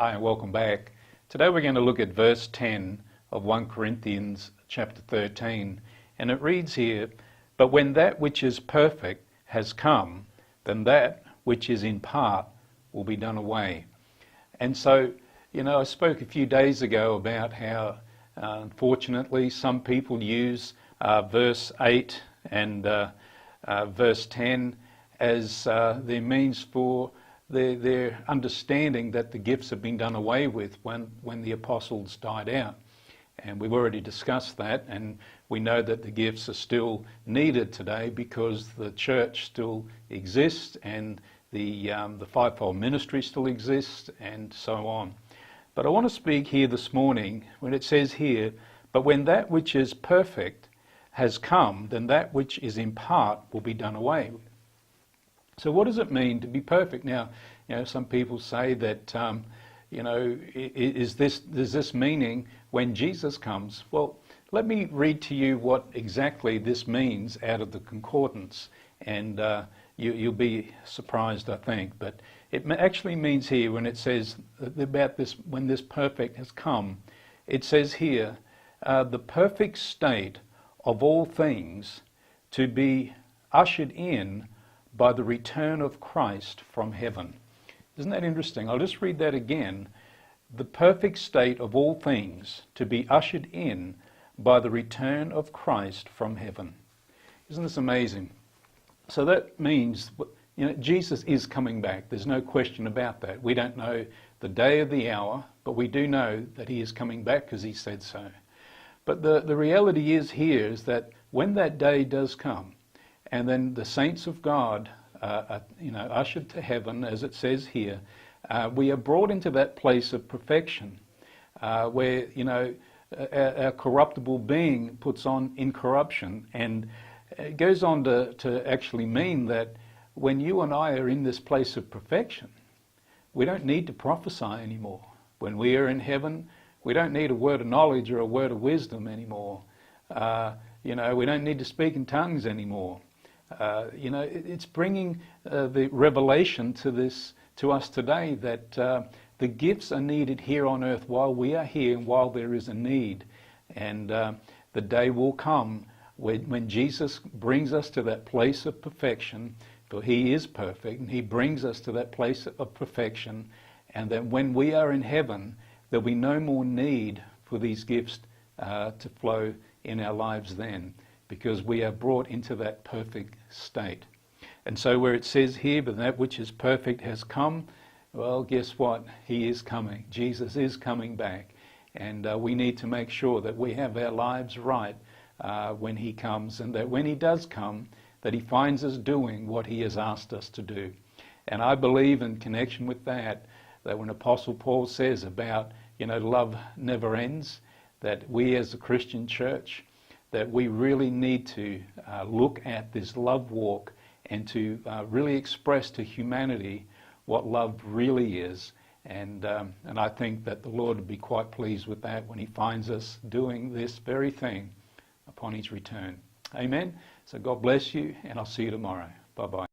Hi and welcome back. Today we're going to look at verse 10 of 1 Corinthians chapter 13, and it reads here, "But when that which is perfect has come, then that which is in part will be done away." And so, I spoke a few days ago about how unfortunately some people use verse 8 and verse 10 as their means for their understanding that the gifts have been done away with when the apostles died out. And we've already discussed that, and we know that the gifts are still needed today because the church still exists and the fivefold ministry still exists and so on. But I want to speak here this morning when it says here, "But when that which is perfect has come, then that which is in part will be done away." So what does it mean to be perfect? Now, some people say that, is this meaning when Jesus comes? Well, let me read to you what exactly this means out of the concordance, and you'll be surprised, I think. But it actually means here, when it says about this, when this perfect has come, it says here, the perfect state of all things to be ushered in by the return of Christ from heaven. Isn't that interesting? I'll just read that again. The perfect state of all things to be ushered in by the return of Christ from heaven. Isn't this amazing? So that means, Jesus is coming back. There's no question about that. We don't know the day or the hour, but we do know that he is coming back because he said so. But the reality is here is that when that day does come, and then the saints of God are ushered to heaven, as it says here, we are brought into that place of perfection where, our corruptible being puts on incorruption. And it goes on to actually mean that when you and I are in this place of perfection, we don't need to prophesy anymore. When we are in heaven, we don't need a word of knowledge or a word of wisdom anymore. We don't need to speak in tongues anymore. It's bringing the revelation to us today that the gifts are needed here on earth while we are here and while there is a need. And the day will come when Jesus brings us to that place of perfection, for he is perfect, and he brings us to that place of perfection. And that when we are in heaven, there'll be no more need for these gifts to flow in our lives then, because we are brought into that perfect state. And so where it says here, "But that which is perfect has come," well, guess what? He is coming. Jesus is coming back. And we need to make sure that we have our lives right when he comes, and that when he does come, that he finds us doing what he has asked us to do. And I believe in connection with that when Apostle Paul says about, love never ends, that we as a Christian church, that we really need to look at this love walk and to really express to humanity what love really is. And I think that the Lord would be quite pleased with that when he finds us doing this very thing upon his return. Amen. So God bless you, and I'll see you tomorrow. Bye-bye.